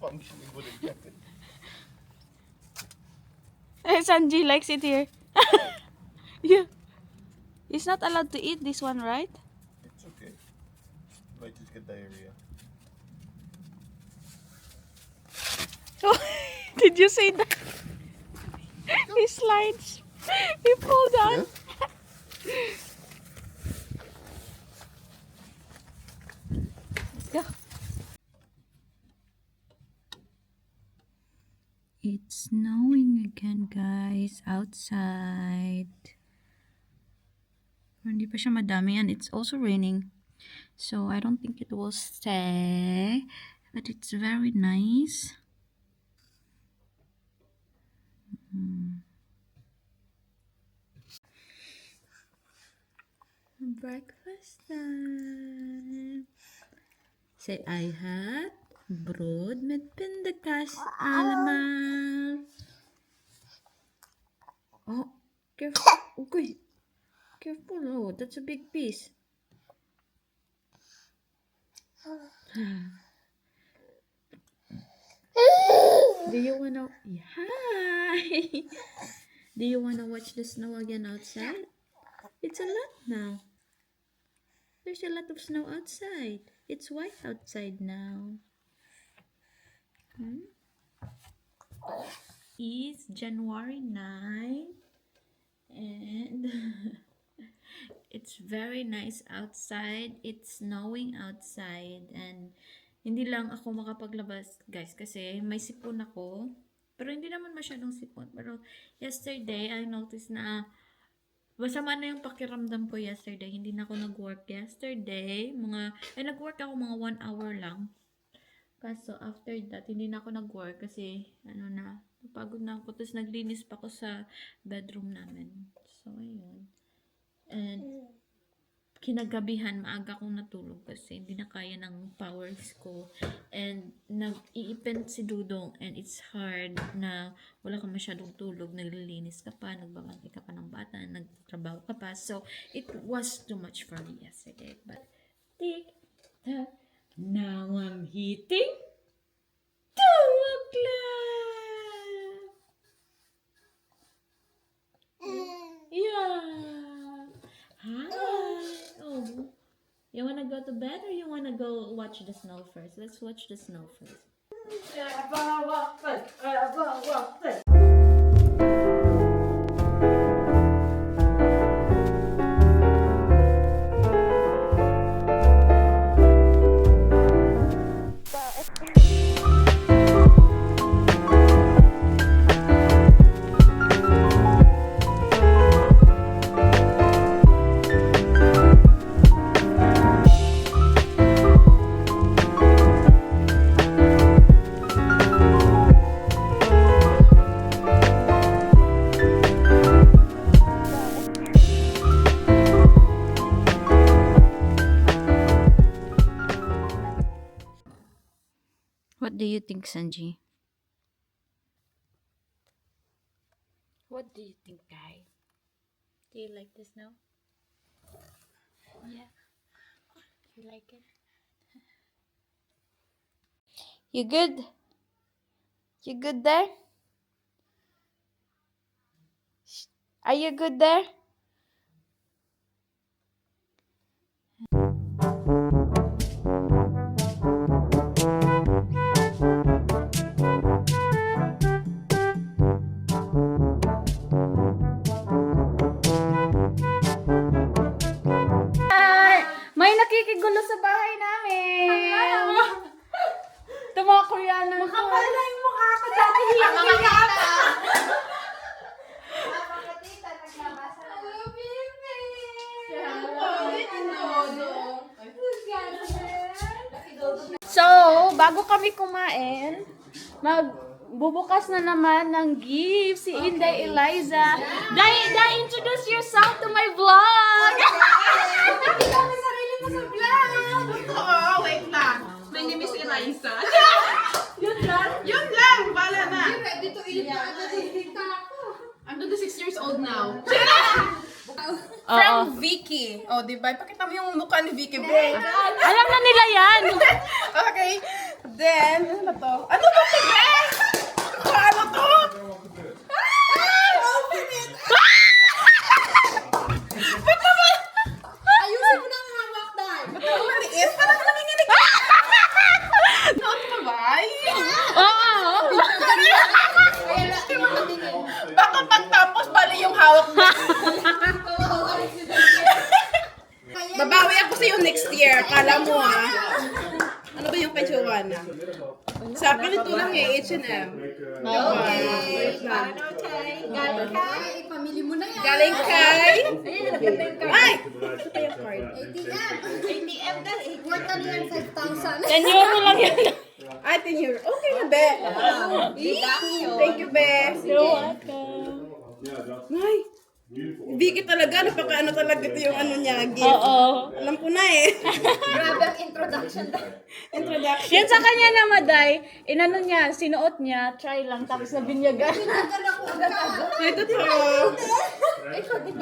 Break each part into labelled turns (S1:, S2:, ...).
S1: functioning with a jacket.
S2: Sanji likes it here. Yeah. He's not allowed to eat this one, right?
S1: It's okay. Might just get diarrhea.
S2: Oh, did you see that? He slides. He fall down. Let's go. It's snowing again, guys, outside. Pero hindi pa siya madami and it's also raining. So I don't think it will stay. But it's very nice. Breakfast time. Say I had brood med pindakaas allemaal. Oh, careful. Okay. Careful. Oh, that's a big piece. Do you wanna... Hi! Do you wanna watch the snow again outside? It's a lot now. There's a lot of snow outside. It's white outside now. It's January 9 and it's very nice outside. It's snowing outside and hindi lang ako makapaglabas, guys, kasi may sipon ako. Pero hindi naman masyadong sipon. Pero yesterday, I noticed na masama na yung pakiramdam ko yesterday. Hindi na ako nag-work yesterday. Nag-work ako mga 1 hour lang. Kaso after that, hindi na ako nag-work kasi napagod na ako. Tapos naglinis pa ako sa bedroom namin. So, ayun. And kinagabihan, maaga akong natulog kasi hindi na kaya ng powers ko. And nag-iipent si Dudong and it's hard na wala ka masyadong tulog, naglilinis ka pa, nagbabantay ka pa ng bata, nagtrabaho ka pa. So, it was too much for me yesterday. But, tick-tack, now I'm hitting 2 o'clock! Yeah! Hi! Oh, you wanna go to bed or you wanna go watch the snow first? Let's watch the snow first. What do you think, Sanji? What do you think, Kai? Do you like the snow? Yeah. You like it? You good? You good there? Are you good there? May nakikigulo sa bahay namin. Ito mga Koreano.
S3: Makapal na yung mukha ko dati. Mga kata. Napakatita, naglabasa na. Hello, baby.
S2: So, bago kami kumain, magbubukas na naman ng gift si Inday Eliza. Day, introduce yourself to my vlog!
S3: Nakita mo sarili mo sa vlog.
S4: Oo, wait lang. My name is Eliza.
S3: Yun lang.
S4: Yun lang, bala na.
S3: Ready to eat na. Nagigita ako.
S4: I'm 26 years old now.
S2: Oo.
S4: From Vicky. Oh, di ba? Pakita mo yung mukha ni Vicky.
S2: Alam na nila yan!
S4: Okay. Then, ano ba to? Ano ba hawak mo. Babawi ako sa'yo next year. Kala mo ah. Ano ba yung kay Joanna? Sa akin ito lang eh, H&M. Wait lang.
S3: Galing kay, pamili mo na yan.
S4: Galing kay... Ay! Ito pa yung card.
S3: ATM na, worth ano yan, 5,000.
S2: 10 euro lang yan.
S4: Ay, 10 euro. Okay na, be. Thank you, be.
S2: You're welcome.
S4: Ay, Vicky talaga, napaka-ano talaga ito yung ano niya, gift.
S2: Oo.
S4: Alam ko na eh.
S3: Grabe ang introduction.
S4: Introduction.
S2: Yan sa kanya na, Maday, inano niya, sinuot niya, try lang, tapos nabinyagan.
S3: Pinagal ako agad.
S4: Ay, totoo.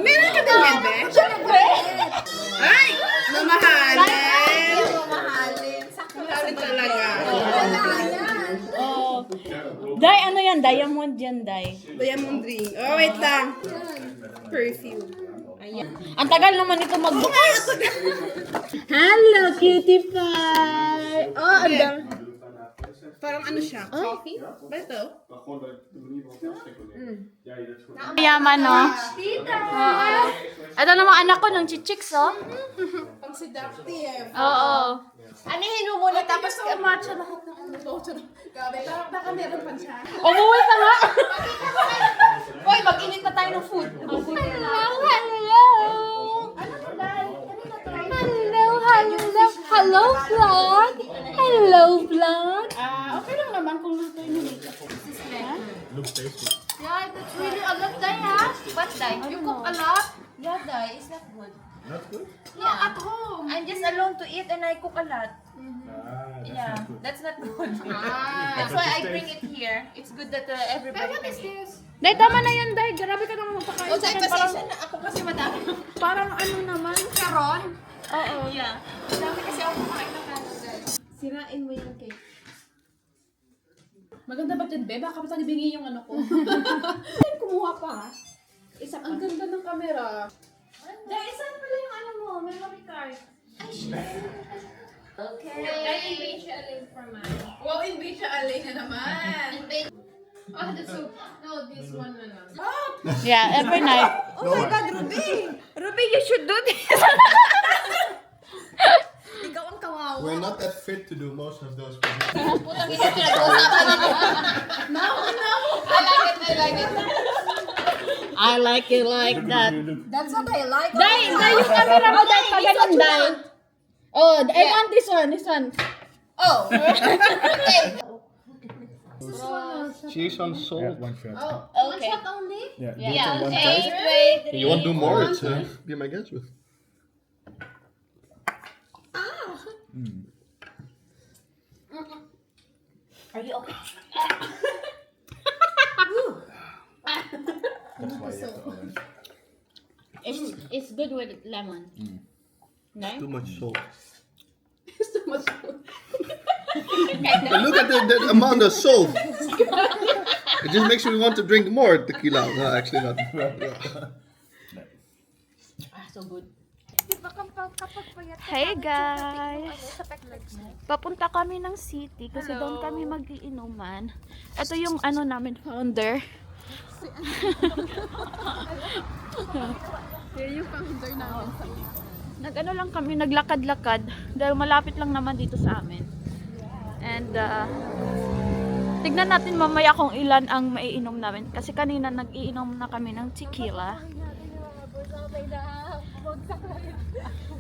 S4: Meron ka din yan, be?
S2: Siyempre!
S4: Ay, mamahalin.
S3: Mahalin. Sakto
S4: Mamahalin talaga.
S3: Wala yan.
S2: Oh. Day, ano yan? Diamond yan, Day.
S4: Diamond ring. Oh, wait lang. Perfume.
S2: Ang tagal naman ito magbukas. Hello, cutie pie! Oh, ang dami.
S4: Parang ano siya? Coffee? Ba ito?
S2: Yaman, no? Oo. Ito naman anak ko ng chichiks, oh.
S4: Pang seductive.
S2: Oo.
S3: Anihin mo muna tapos
S4: Matcha lahat ng ano to. Grabe, baka meron pa siya.
S2: Umuwi ka nga. Hoy, mag-init na tayo ng food. Hello, hello. Hello, vlog. Hello, vlog.
S4: Okay lang naman kung luto yung makeup.
S3: Yeah, that's really a lot, Day, ha? What, Day? You cook a lot? Yeah, Day, it's not good.
S1: Not good?
S3: Yeah, at home. I'm just alone to eat and I cook a lot. Yeah, that's not good. That's why I bring it here. It's good that everybody can eat.
S2: Day, tama na yan, Day. Grabe ka naman magpakain
S3: Oh,
S2: sa
S3: Day,
S2: akin. Parang,
S3: pasensya na. Ako kasi madami.
S2: parang ano naman.
S3: Karon?
S2: Oo.
S3: Yeah. Madami kasi ako kumain ng kanon, Day.
S4: Sirain mo yung cake. Maganda ba dyan, be? Baka pa bingi yung ano ko. Kumuha pa, ha? Isa ang ganda ng camera.
S3: Day, saan pala yung ano mo? Memory card. Okay. Day, invade siya alin for mine.
S4: Wow, invite siya alay na naman.
S3: Oh, that's so... No, this one na lang.
S2: Yeah, every night.
S3: Oh my God, Ruby!
S2: Ruby, you should do this.
S3: Ikaw ang kawawa.
S1: We're not that fit to do most of those things.
S3: Putang ina, pinag-uusapan namin. No. I like it.
S2: I like it like that.
S3: That's what I like.
S2: Day, yung camera mo, Day, pa ganun, Day. Oh, I want this one.
S3: Oh. Okay.
S1: Cheese on salt.
S5: One shot.
S3: One shot only?
S5: Yeah.
S2: Yeah,
S5: One
S2: okay.
S5: shot.
S1: You want to do more? It's be my guest with.
S3: Are you okay?
S1: That's why you have to oven.
S2: It's good with lemon.
S1: Too much salt.
S4: It's too much food.
S1: But look at the amount of salt. It just makes me want to drink more tequila. No, actually not.
S2: So good. Hey guys! Papunta kami ng city kasi doon kami mag-iinuman. Ito yung ano namin, founder.
S4: Yung founder namin.
S2: Nag-ano lang kami, naglakad-lakad dahil malapit lang naman dito sa amin. And tignan natin mamaya kung ilan ang maiinom namin kasi kanina nag-iinom na kami ng tequila.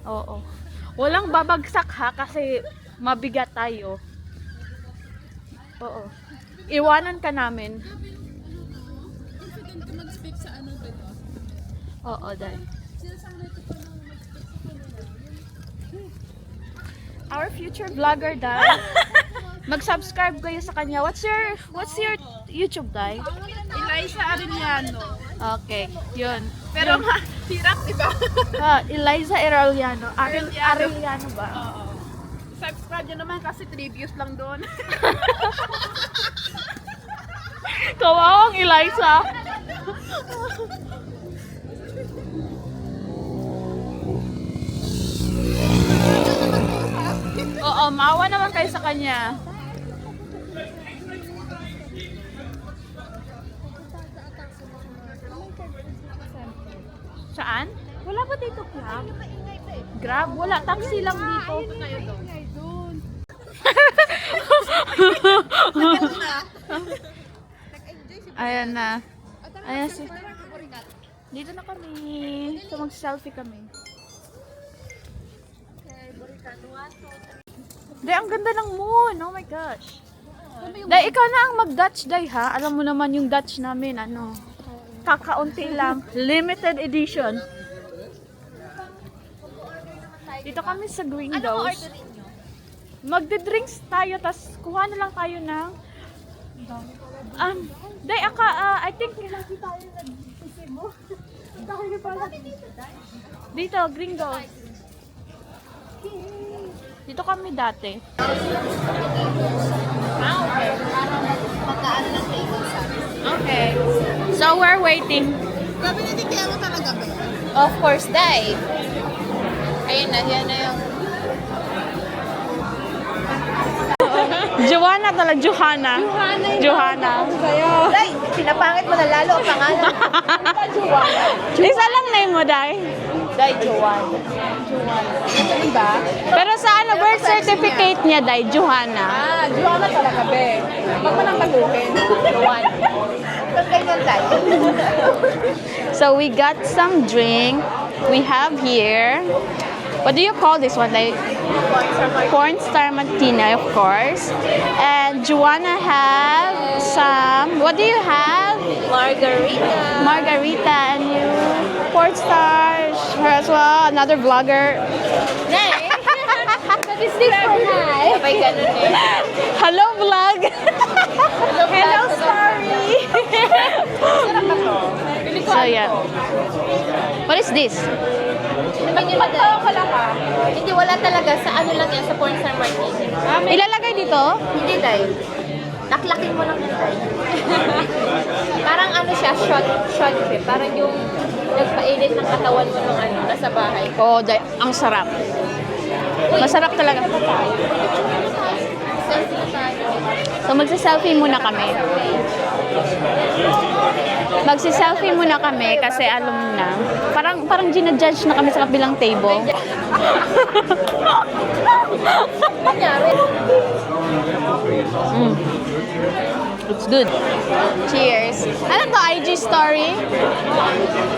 S2: Oo. Walang babagsak ha kasi mabigat tayo. Oo. Iwanan ka namin.
S4: Confident ka mag-speak sa ano ba ito?
S2: Oo, dahil. Our future vlogger, Dai. Mag-subscribe kayo sa kanya. What's your YouTube, Dai?
S4: Eliza Arellano.
S2: Okay, yun.
S4: Pero nga, hirap, diba?
S2: Eliza Arellano. Arellano ba?
S4: Oo. Subscribe nyo naman kasi 3 views lang doon.
S2: Kawawang Eliza. Oo, maawa naman kayo sa kanya. ba dito Grab? Grab? Wala, taxi lang dito. Ayan na. Ayan si... Dito na kami. So mag-selfie kami. Day, ang ganda ng moon. Oh my gosh. Day, ikaw na ang mag-Dutch, Day, ha? Alam mo naman yung Dutch namin, ano? Kakaunti lang. Limited edition. Dito kami sa Gringos. Magde-drinks tayo, tas kuha na lang tayo ng... Day, I think lagi tayo nag-isibo. Tayo pala. Dito, Gringos. Dito kami dati. Okay. So we're waiting.
S4: Grabe na kaya mo talaga ba?
S3: Of course, Day. Ayun na, yan na yung...
S2: Joanna talaga, Johanna.
S3: Day, pinapangit mo na lalo ang pangalan.
S2: Isa lang name mo, Day.
S3: Day, Joanna. Diba?
S2: Pero sa ano, birth certificate niya, Day, Johanna.
S4: Joanna talaga, be. Huwag mo nang baluhin.
S3: Joanna. Kung ganyan tayo.
S2: So we got some drink. We have here, what do you call this one? Like Porn Star Martina, of course. And Joanna have some, what do you have? Margarita. And you, Porn Star, her as well, another vlogger.
S3: Nay! What is this for Nay? Sabay ganun eh.
S2: Hello vlog!
S3: Hello, story!
S2: So yeah. What is this?
S3: Hindi wala talaga. Sa ano lang yan, sa Porn Star Martina.
S2: Ilalagay dito?
S3: Hindi, Day. Laklakin mo lang yan, Day. Parang ano siya, shot siya. Parang yung nagpainit ng katawan mo nung ano, nasa bahay.
S2: Oh, ang sarap. Masarap talaga. So magsi-selfie muna kami. Magsi-selfie muna kami kasi alam na. Parang ginajudge na kami sa kabilang table. It's good. Cheers. Ano to, IG story?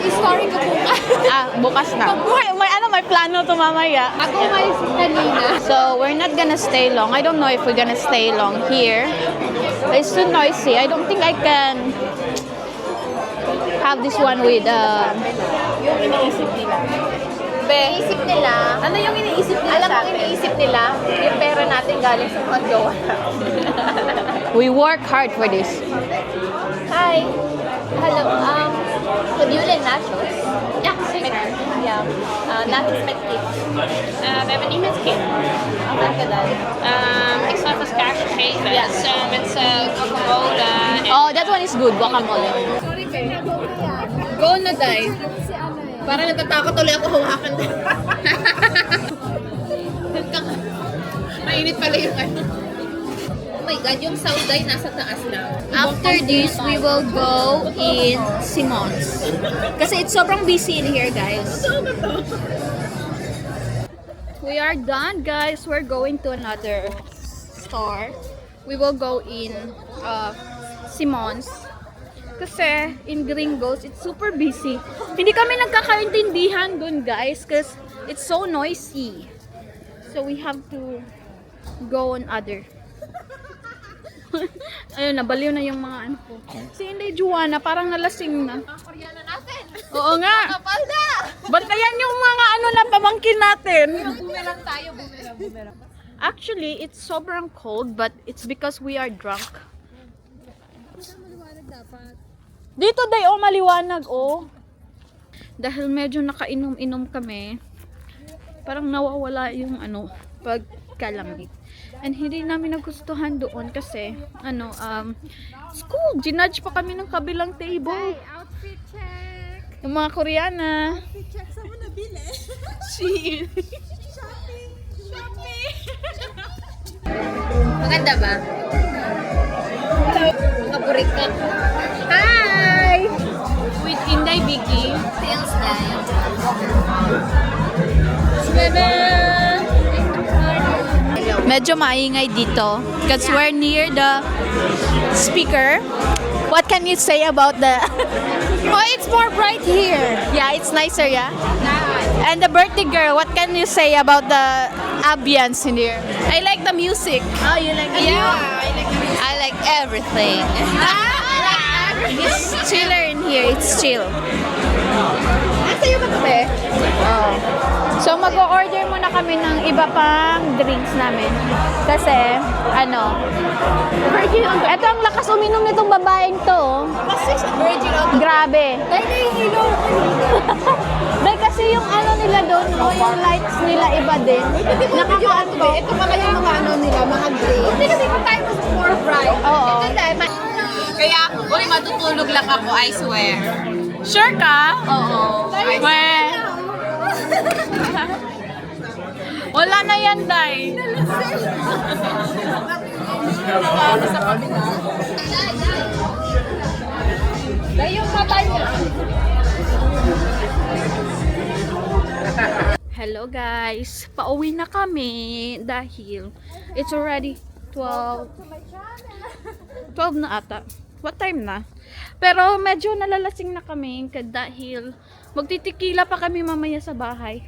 S3: I-story ko bukas.
S2: Bukas na. May plano to mamaya.
S3: Ako may kanina.
S2: So, we're not gonna stay long. I don't know if we're gonna stay long here. It's too noisy. I don't think I can have this one with
S3: Yung iniisip nila. Iniisip nila. Ano yung iniisip nila? Alam mo iniisip nila? Yung pera natin galing sa mga jowa.
S2: we work hard for this.
S3: Hi. Hello. Have you like nachos? Yeah, sure. Yeah. Nachos met cake.
S5: We hebben niet met kip.
S3: Wat gedaan?
S5: Ik zal even kaas geven.
S3: Ja.
S5: Met guacamole.
S2: Oh, that one is good. Guacamole.
S4: Go na, Day. Para natatakot ulit ako hawakan. Mainit pala yung ano. Oh my God, yung sound Day nasa taas lang.
S2: After this, we will go in Simon's. Kasi it's sobrang busy in here, guys. We are done, guys. We're going to another store. We will go in Simon's. Kasi in Gringos, it's super busy. Hindi kami nagkakaintindihan dun, guys, because it's so noisy. So we have to go on other. Ayun, nabaliw na yung mga ano ko. Si Inday Joanna, parang nalasing na.
S3: Koreana natin.
S2: Oo nga.
S3: Kapalda!
S2: Bantayan yung mga ano na pamangkin natin.
S3: Bumerang tayo, bumerang.
S2: Actually, it's sobrang cold, but it's because we are drunk. Dito day, oh, maliwanag, oh. Dahil medyo nakainom-inom kami, parang nawawala yung ano, pagkalamig. And hindi namin nagustuhan doon kasi, school, ginudge pa kami ng kabilang table.
S3: Outfit check.
S2: Yung mga Koreana.
S3: Outfit check. Saan mo nabili?
S2: Shein.
S3: Shopping. Maganda ba? Mga burika. Hi!
S2: With Inday Vicky.
S3: Si Reels niya.
S2: Medyo maingay dito because we're near the speaker. What can you say about the...
S3: Oh, it's more bright here.
S2: Yeah, it's nicer, yeah? And the birthday girl, what can you say about the ambience in here?
S3: I like the music.
S2: Oh, you like it?
S3: Yeah, I like everything.
S2: It's chiller in here. It's chill.
S3: Nasa iyo ba ito, be?
S2: Oh. So, mag-order muna kami ng iba pang drinks namin. Kasi, ano, eto ang lakas uminom nitong babaeng to. Oh.
S3: Virgin on the...
S2: Grabe.
S3: Dahil nahihilo.
S2: Dahil kasi yung ano nila doon, oh, yung lights nila iba din. Nakakaanto.
S3: Ito pala yung mga ano nila, mga drinks. Hindi kasi kung tayo mas more bright.
S2: Oo.
S3: Ito dahil, kaya, uy, matutulog lang ako, I swear.
S2: Sure ka?
S3: Oo.
S2: Well, wala na yan, Day.
S3: Dahil yung matay niya.
S2: Hello guys, pauwi na kami dahil it's already 12 na ata. What time na? Pero medyo nalalasing na kami dahil magtitikila pa kami mamaya sa bahay.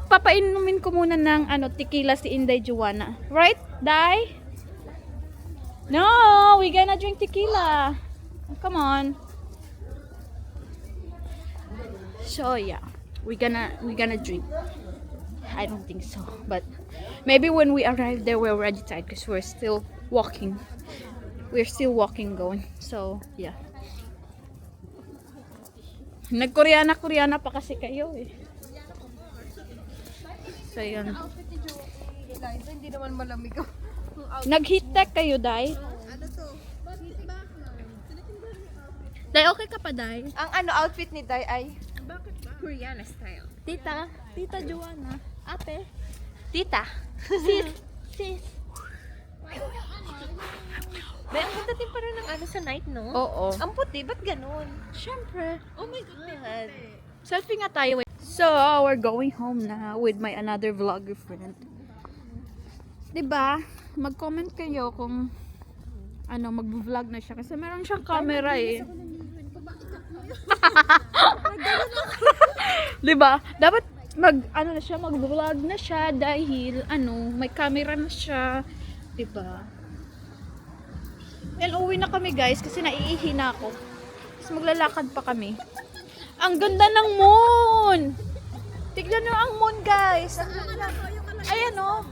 S2: Papainumin ko muna ng tequila si Inday Joanna. Right, Day? No, we gonna drink tequila. Come on. So yeah, we gonna drink. I don't think so, but maybe when we arrive there we're already tired because we're still walking. We're still walking going. So yeah. Nag-Koreana pa kasi kayo eh. So yun.
S3: Hindi naman malamig ako.
S2: Nag-heat tech kayo, Day? Day, okay ka pa, Day?
S3: Ang outfit ni Dai ay Korean style.
S2: Tita Joanna. Ate.
S3: Tita.
S2: Sis.
S3: Be, ang ganda din parang ng sa night, no?
S2: Oo.
S3: Ang puti, ba't ganun?
S2: Siyempre.
S3: Oh my God.
S2: Selfie nga tayo. So, we're going home na with my another vlogger friend. Diba? Mag-comment kayo kung mag-vlog na siya. Kasi meron siyang camera eh. Diba? Dapat mag-vlog na siya dahil may camera na siya. Diba? And uwi na kami guys kasi naiihi na ako. Tapos maglalakad pa kami. Ang ganda ng moon! Tignan nyo ang moon guys! Ayan o.